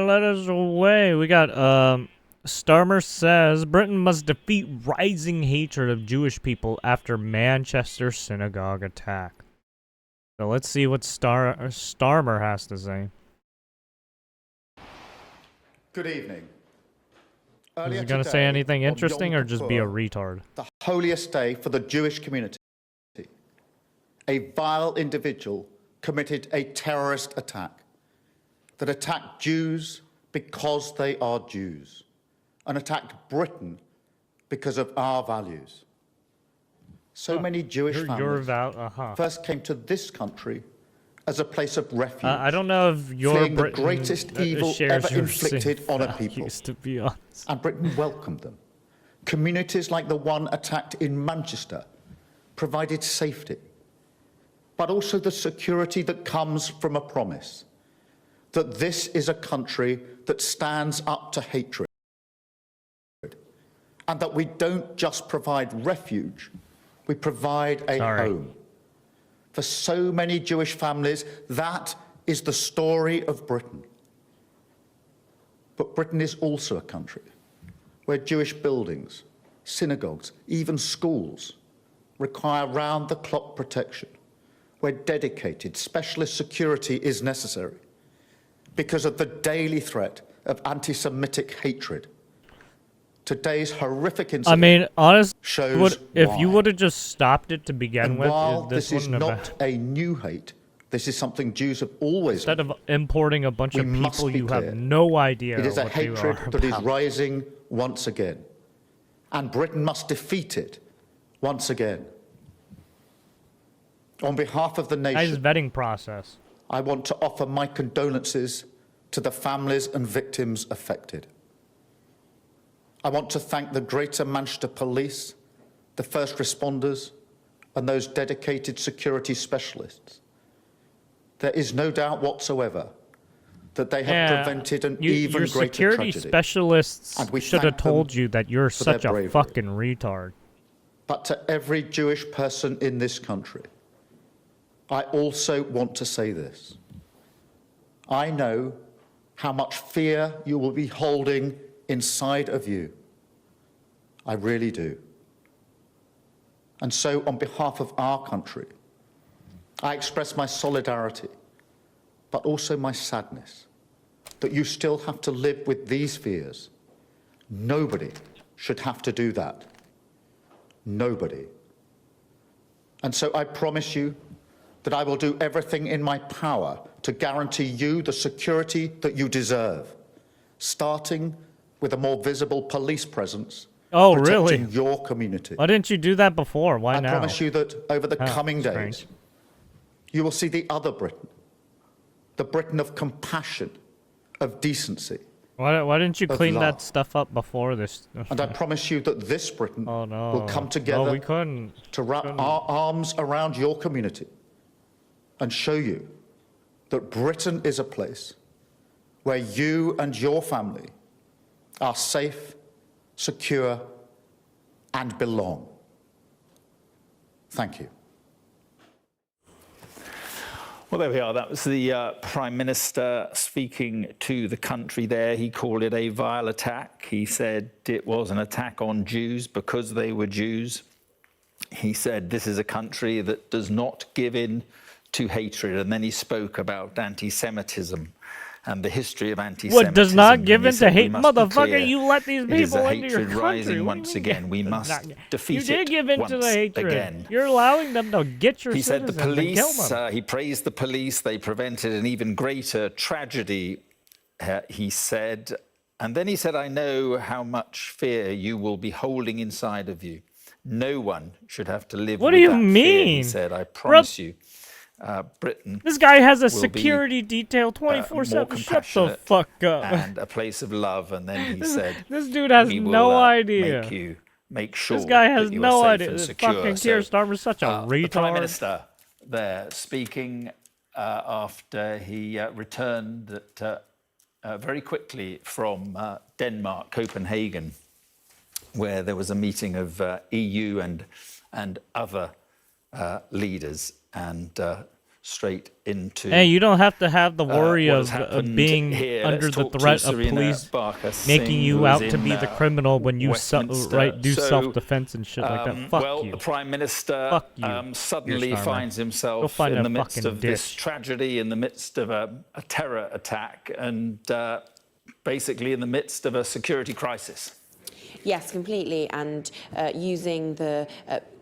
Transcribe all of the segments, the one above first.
let us away. We got, Starmer says, Britain must defeat rising hatred of Jewish people after Manchester Synagogue attack. So let's see what Starmer has to say. Good evening. Is he going to say anything interesting or just be a retard? The holiest day for the Jewish community. A vile individual committed a terrorist attack that attacked Jews because they are Jews and attacked Britain because of our values. So many Jewish families first came to this country as a place of refuge. I don't know if your fleeing Britain the greatest evil ever inflicted on a people. To be honest. And Britain welcomed them. Communities like the one attacked in Manchester provided safety, but also the security that comes from a promise that this is a country that stands up to hatred, and that we don't just provide refuge, we provide a home. For so many Jewish families, that is the story of Britain. But Britain is also a country where Jewish buildings, synagogues, even schools require round-the-clock protection, where dedicated specialist security is necessary because of the daily threat of anti-Semitic hatred. Today's horrific incident I mean, honestly, shows if you would have just stopped it to begin and with, while this is not a new hate, this is something Jews have always instead of importing a bunch of people you have no idea it is a what hatred they are that is about. rising once again, and Britain must defeat it once again. On behalf of the Nice nation, vetting process. I want to offer my condolences to the families and victims affected. I want to thank the Greater Manchester Police, the first responders, and those dedicated security specialists. There is no doubt whatsoever that they have prevented an even greater tragedy. Your security specialists should have told you that you're such a fucking retard. But to every Jewish person in this country, I also want to say this. I know how much fear you will be holding inside of you. I really do. And so, on behalf of our country, I express my solidarity, but also my sadness that you still have to live with these fears. Nobody should have to do that. Nobody. And so I promise you that I will do everything in my power to guarantee you the security that you deserve, starting with a more visible police presence. Oh, really? Your community. Why didn't you do that before? Why now? I promise you that over the coming days, you will see the other Britain, the Britain of compassion, of decency. Why didn't you clean that stuff up before this? And I promise you that this Britain will come together to wrap our arms around your community and show you that Britain is a place where you and your family are safe, secure, and belong. Thank you. Well, there we are. That was the Prime Minister speaking to the country there. He called it a vile attack. He said it was an attack on Jews because they were Jews. He said this is a country that does not give in to hatred. And then he spoke about anti-Semitism and the history of anti-Semitism. What does not give in to hate? Motherfucker, you let these people into your country. Rising once again. We must defeat it. You did give in to the hatred. Again. You're allowing them to get your He said the police, and kill them. he praised the police. They prevented an even greater tragedy, he said. And then he said, I know how much fear you will be holding inside of you. No one should have to live with that fear. What do you mean? He said, I promise you. Britain. This guy has a security detail 24/7. Shut the fuck up. And a place of love. And then he said, "This dude has no idea. Make sure this guy has that you no are safe idea. and This secure." fucking Keir Starmer's such a retard. The Prime Minister there speaking after he returned very quickly from Denmark, Copenhagen, where there was a meeting of EU and other leaders. And straight into. Hey, you don't have to have the worry what of has happened being here. under Let's the talk to threat of Serena police Barker making Singh, you who is out to in, be the criminal when you Westminster. do So, self-defense and shit like that. Fuck well, you. the Prime Minister Fuck you, suddenly Starmer. finds Go himself find in a the midst fucking of this ditch. tragedy, in the midst of a terror attack, and basically in the midst of a security crisis. Yes, completely, and using the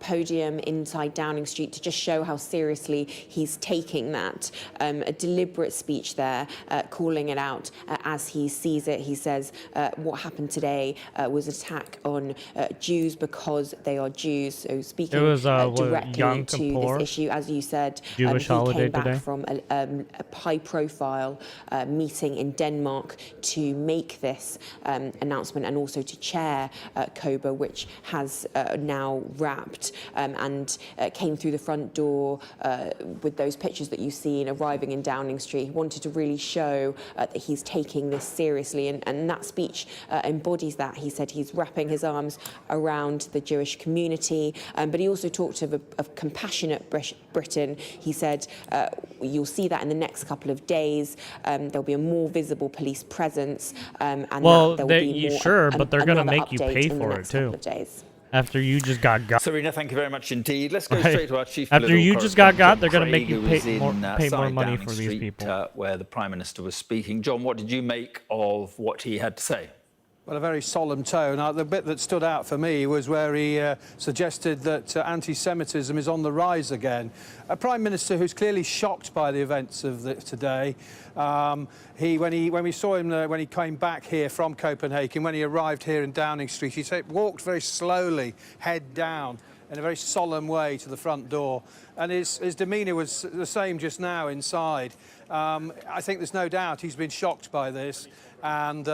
podium inside Downing Street to just show how seriously he's taking that. A deliberate speech there, calling it out as he sees it. He says what happened today was an attack on Jews because they are Jews. So speaking directly Yom to Kippur, this issue, as you said, Jewish he holiday came back today. from a high-profile meeting in Denmark to make this announcement and also to chair COBRA, which has now wrapped and came through the front door with those pictures that you've seen arriving in Downing Street. He wanted to really show that he's taking this seriously, and that speech embodies that. He said he's wrapping his arms around the Jewish community, but he also talked of compassionate Britain. He said you'll see that in the next couple of days. There'll be a more visible police presence, and well, that there will be more, sure, but they're gonna make you pay in the for it next too. couple of days. After you just got Serena, thank you very much indeed. Let's go Right. straight to our chief After political you just got correspondent, they're gonna John make you Craig, who pay was more- in, pay more side money Downing for these Street, people. where the Prime Minister was speaking. John, what did you make of what he had to say? Well, a very solemn tone. The bit that stood out for me was where he suggested that anti-Semitism is on the rise again. A Prime Minister who's clearly shocked by the events of today. When we saw him when he came back here from Copenhagen, when he arrived here in Downing Street, he walked very slowly, head down, in a very solemn way to the front door. And his demeanour was the same just now inside. I think there's no doubt he's been shocked by this. And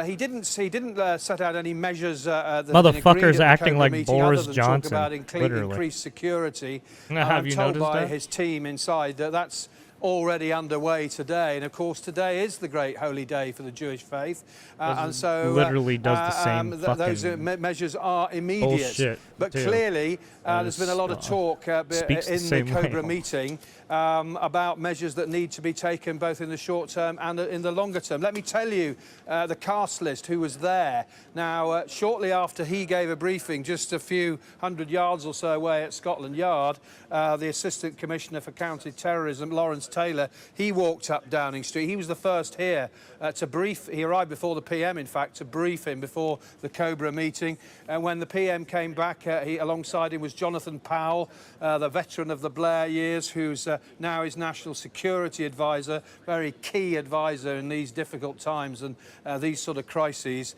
he didn't set out any measures that had been agreed Motherfucker's at the acting COBRA like meeting Boris other than Johnson, talk about literally. increased security. Have I'm you told noticed by that? his team inside that that's already underway today, and of course today is the great holy day for the Jewish faith, and so literally does the same those fucking measures are immediate. bullshit, But too. clearly, there's been a lot of talk in speaks the the same way. COBRA meeting about measures that need to be taken both in the short term and in the longer term. Let me tell you the cast list who was there. Now, shortly after he gave a briefing, just a few hundred yards or so away at Scotland Yard, the Assistant Commissioner for Counter-Terrorism, Lawrence Taylor, he walked up Downing Street. He was the first here to brief. He arrived before the PM, in fact, to brief him before the COBRA meeting. And when the PM came back, alongside him was Jonathan Powell, the veteran of the Blair years, who's now his National Security Advisor, very key advisor in these difficult times and these sort of crises.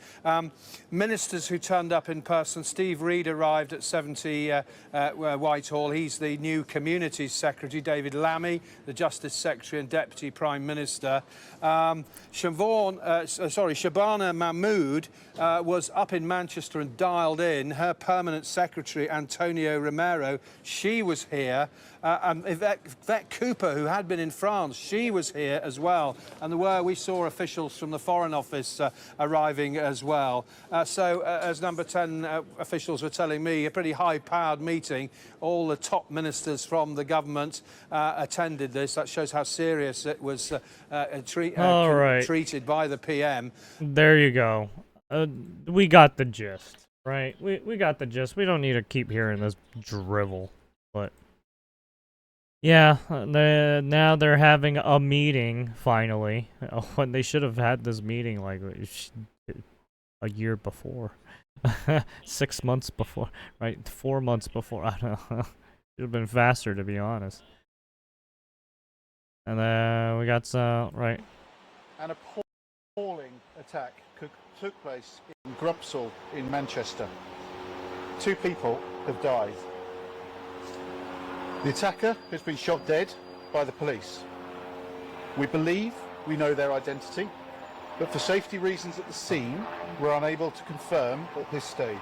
Ministers who turned up in person. Steve Reid arrived at 70 Whitehall. He's the new Communities Secretary. David Lammy, the Justice Secretary and Deputy Prime Minister. Shabana Mahmood was up in Manchester and dialed in. Her Permanent Secretary, Antonio Romero, she was here. Yvette Cooper, who had been in France, she was here as well. And we saw officials from the Foreign Office arriving as well. As number 10 officials were telling me, a pretty high-powered meeting. All the top ministers from the government attended this. That shows how serious it was treated by the PM. There you go. We got the gist, right? We got the gist. We don't need to keep hearing this drivel, but yeah, now they're having a meeting finally. When they should have had this meeting like a year before, 6 months before, right? 4 months before. I don't know. Should have been faster, to be honest. And then we got some right. An appalling attack took place in Grubsall in Manchester. 2 people have died. The attacker has been shot dead by the police. We believe we know their identity, but for safety reasons at the scene, we're unable to confirm at this stage.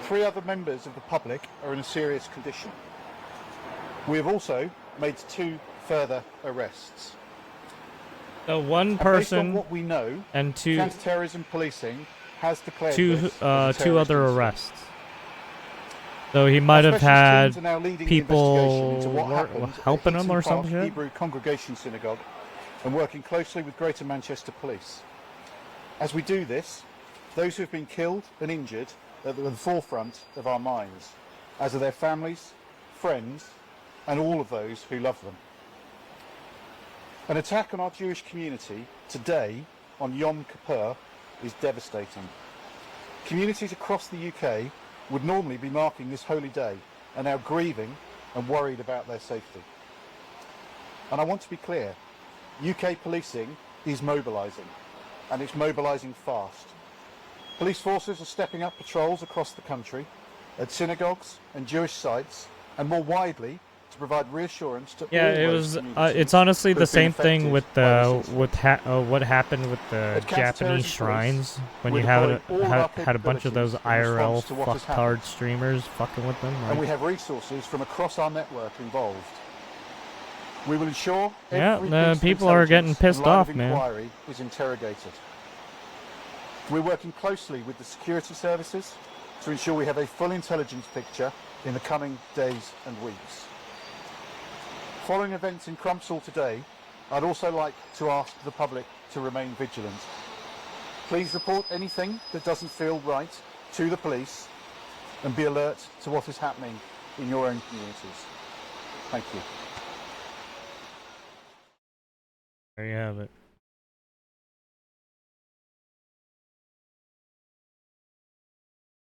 3 other members of the public are in a serious condition. We have also made 2 further arrests. So one And based on person what we know, and two counter-terrorism policing has declared two this as a two other terrorist incident. arrests. So he might Our have specialist had teams are now leading the investigation into people what happened at helping him Heaton or Park some shit. Hebrew Congregation Synagogue and working closely with Greater Manchester Police. As we do this, those who have been killed and injured are at the forefront of our minds, as are their families, friends, and all of those who love them. An attack on our Jewish community today on Yom Kippur is devastating. Communities across the UK would normally be marking this holy day are now grieving and worried about their safety. And I want to be clear, UK policing is mobilising, and it's mobilising fast. Police forces are stepping up patrols across the country at synagogues and Jewish sites, and more widely to provide reassurance to Yeah, all it those was. communities It's honestly who the have been same thing affected with by the this incident. what happened with the At Japanese counter-terrorism police, shrines when we're you had deploying all of our had a bunch of those capabilities in IRL response to what has happened. fucktard streamers fucking with them. And we Like, have resources from across our network involved. We will ensure Yeah, every the piece of people are getting intelligence pissed and line off, of man. inquiry is interrogated. We're working closely with the security services to ensure we have a full intelligence picture in the coming days and weeks. Following events in Crumpsall today, I'd also like to ask the public to remain vigilant. Please report anything that doesn't feel right to the police and be alert to what is happening in your own communities. Thank you. there you have it.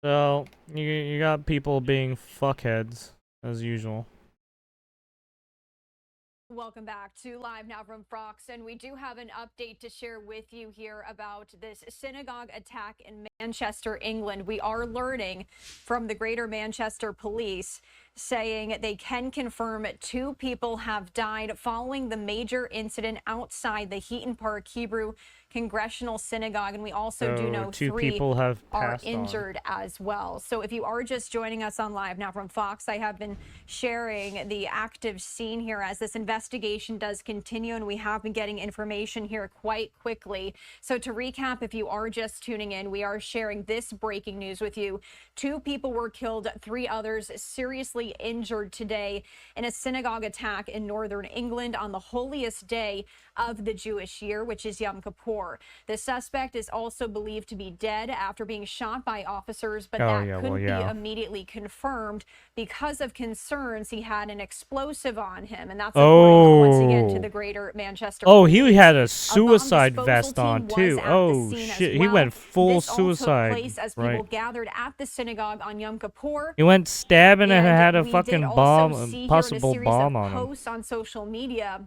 So you got people being fuckheads as usual. Welcome back to Live Now from Fox, and we do have an update to share with you here about this synagogue attack in Manchester, England. We are learning from the Greater Manchester Police saying they can confirm 2 people have died following the major incident outside the Heaton Park Hebrew Congressional Synagogue, and we also do know 2 3 people have are passed on. injured as well. So if you are just joining us on Live Now from Fox, I have been sharing the active scene here as this investigation does continue, and we have been getting information here quite quickly. So to recap, if you are just tuning in, we are sharing this breaking news with you. 2 people were killed, 3 others seriously injured today in a synagogue attack in northern England on the holiest day of the Jewish year, which is Yom Kippur. The suspect is also believed to be dead after being shot by officers, but couldn't be immediately confirmed because of concerns he had an explosive on him, and that's according once again to the Greater Manchester Police. He had a suicide vest on too. Oh shit, he went full suicide. This all took place as people gathered at the synagogue on Yom Kippur. He went stabbing and had a fucking bomb, possible bomb on him. Posts on social media.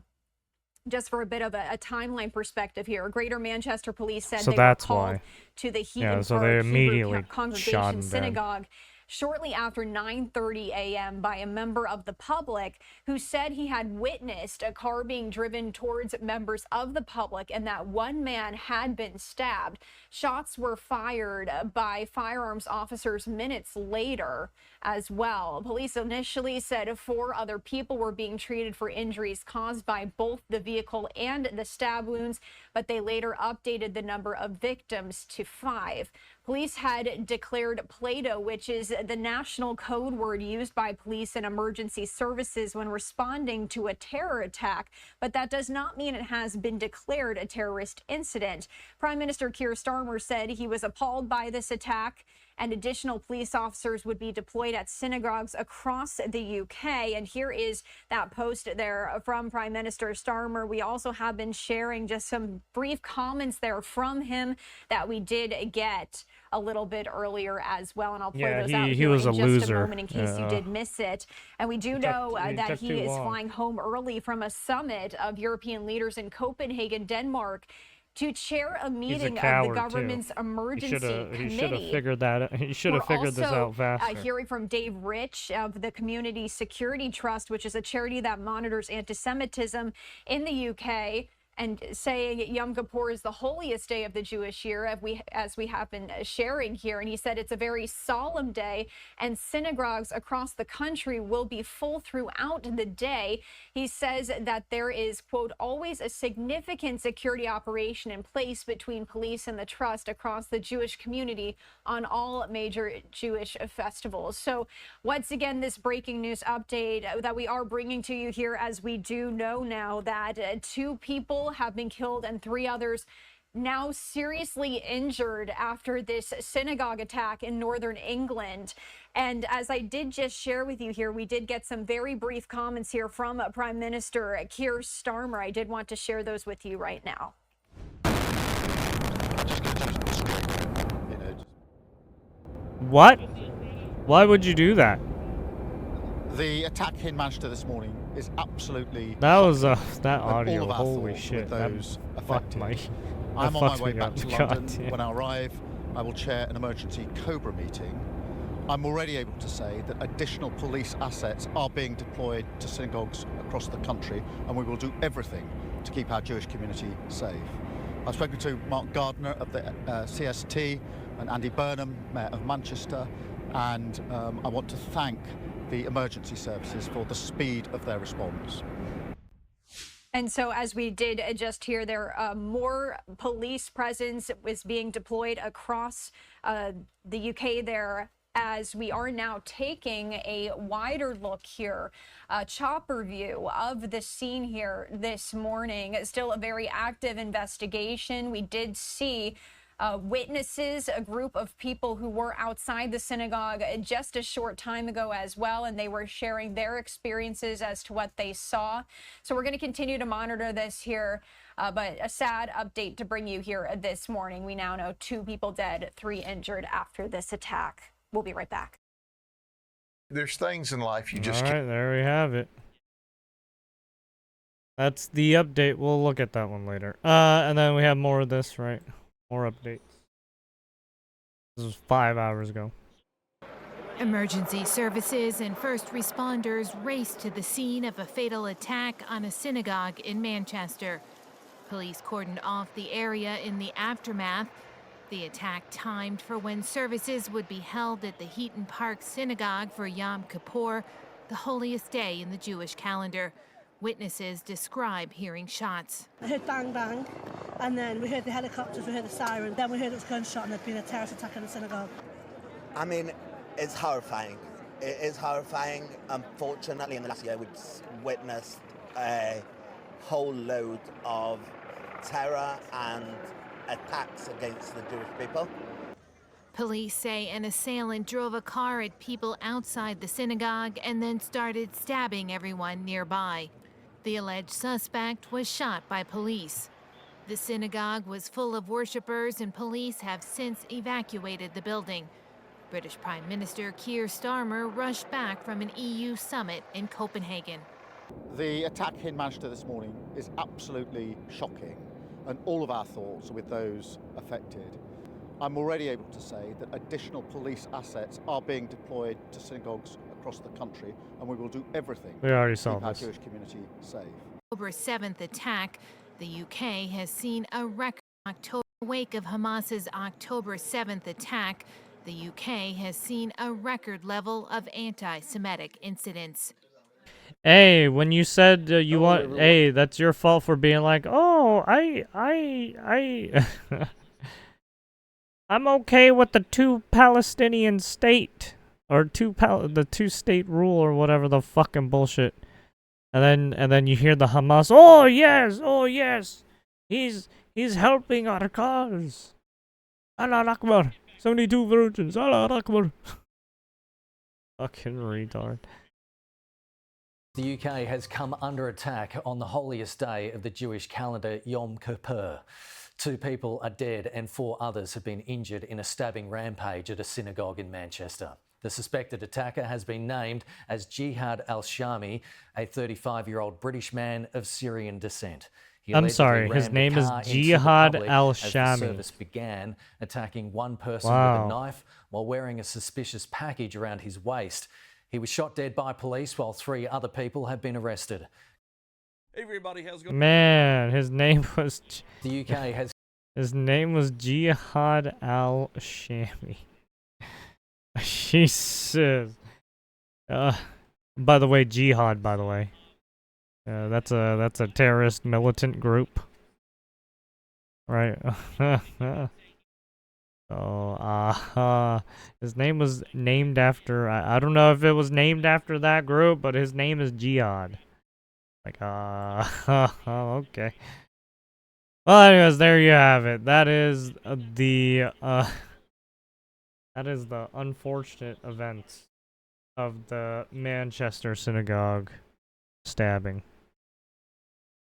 Just for a bit of a timeline perspective here, Greater Manchester Police said they were called to the Heaton Park Hebrew Congregation Synagogue shortly after 9:30 a.m. by a member of the public who said he had witnessed a car being driven towards members of the public and that one man had been stabbed. Shots were fired by firearms officers minutes later as well. Police initially said 4 other people were being treated for injuries caused by both the vehicle and the stab wounds, but they later updated the number of victims to 5. Police had declared Play-Doh, which is the national code word used by police and emergency services when responding to a terror attack, but that does not mean it has been declared a terrorist incident. Prime Minister Keir Starmer said he was appalled by this attack and additional police officers would be deployed at synagogues across the UK. And here is that post there from Prime Minister Starmer. We also have been sharing just some brief comments there from him that we did get a little bit earlier as well. And I'll play those out here in just a moment in case you did miss it. And we do know that he is flying home early from a summit of European leaders in Copenhagen, Denmark, to chair a meeting of the government's emergency committee. He should have figured that. He should have figured this out faster. Hearing from Dave Rich of the Community Security Trust, which is a charity that monitors anti-Semitism in the UK. and saying Yom Kippur is the holiest day of the Jewish year, as we have been sharing here. And he said it's a very solemn day, and synagogues across the country will be full throughout the day. He says that there is, quote, always a significant security operation in place between police and the trust across the Jewish community on all major Jewish festivals. So once again, this breaking news update that we are bringing to you here, as we do know now that 2 people have been killed and 3 others now seriously injured after this synagogue attack in northern England. And as I did just share with you here, we did get some very brief comments here from Prime Minister Keir Starmer. I did want to share those with you right now. What? Why would you do that? The attack in Manchester this morning is absolutely... That was that audio. All of our Holy thoughts shit! with those affected. I'm on my way back to London. When I arrive, I will chair an emergency COBRA meeting. I'm already able to say that additional police assets are being deployed to synagogues across the country, and we will do everything to keep our Jewish community safe. I've spoken to Mark Gardner of the CST and Andy Burnham, Mayor of Manchester, and I want to thank the emergency services for the speed of their response. And so, as we did just hear, there more police presence was being deployed across the UK there, as we are now taking a wider look here, a chopper view of the scene here this morning. Still a very active investigation. We did see witnesses, a group of people who were outside the synagogue just a short time ago as well, and they were sharing their experiences as to what they saw. So we're going to continue to monitor this here, but a sad update to bring you here this morning. We now know 2 people dead, 3 injured after this attack. We'll be right back. There's things in life you just can't. All right, there we have it. That's the update. We'll look at that one later. And then we have more of this, right? More updates. This was 5 hours ago. Emergency services and first responders raced to the scene of a fatal attack on a synagogue in Manchester. Police cordoned off the area in the aftermath. The attack timed for when services would be held at the Heaton Park Synagogue for Yom Kippur, the holiest day in the Jewish calendar. Witnesses describe hearing shots. I heard bang, bang, and then we heard the helicopters, we heard the siren, then we heard it was gunshot and there'd been a terrorist attack on the synagogue. I mean, it's horrifying. It is horrifying. Unfortunately, in the last year, we've witnessed a whole load of terror and attacks against the Jewish people. Police say an assailant drove a car at people outside the synagogue and then started stabbing everyone nearby. The alleged suspect was shot by police. The synagogue was full of worshippers, and police have since evacuated the building. British Prime Minister Keir Starmer rushed back from an EU summit in Copenhagen. The attack in Manchester this morning is absolutely shocking, and all of our thoughts are with those affected. I'm already able to say that additional police assets are being deployed to synagogues across the country, and we will do everything we already to saw keep our this. Jewish community safe. October 7th attack, the UK has seen a record October wake of Hamas's October 7th attack. The UK has seen a record level of anti-Semitic incidents. Hey, when you said you want, everyone. Hey, that's your fault for being like, oh, I'm okay with the 2 Palestinian state, or the 2-state rule, or whatever the fucking bullshit. And then you hear the Hamas, oh yes, he's helping our cause. Allah Akbar, 72 virgins, Allah Akbar. Fucking retard. The UK has come under attack on the holiest day of the Jewish calendar, Yom Kippur. 2 people are dead and 4 others have been injured in a stabbing rampage at a synagogue in Manchester. The suspected attacker has been named as Jihad al-Shamie, a 35-year-old British man of Syrian descent. I'm sorry, his name is Jihad al-Shamie. The service began attacking one person with a knife while wearing a suspicious package around his waist. He was shot dead by police while 3 other people have been arrested. everybody, how's it going? Man, his name was... The UK has... His name was Jihad al-Shamie. Jesus. By the way, Jihad, by the way. That's a terrorist militant group. Right. His name was named after, I don't know if it was named after that group, but his name is Jihad. Like, okay. Well, anyways, there you have it. That is the unfortunate events of the Manchester Synagogue stabbing.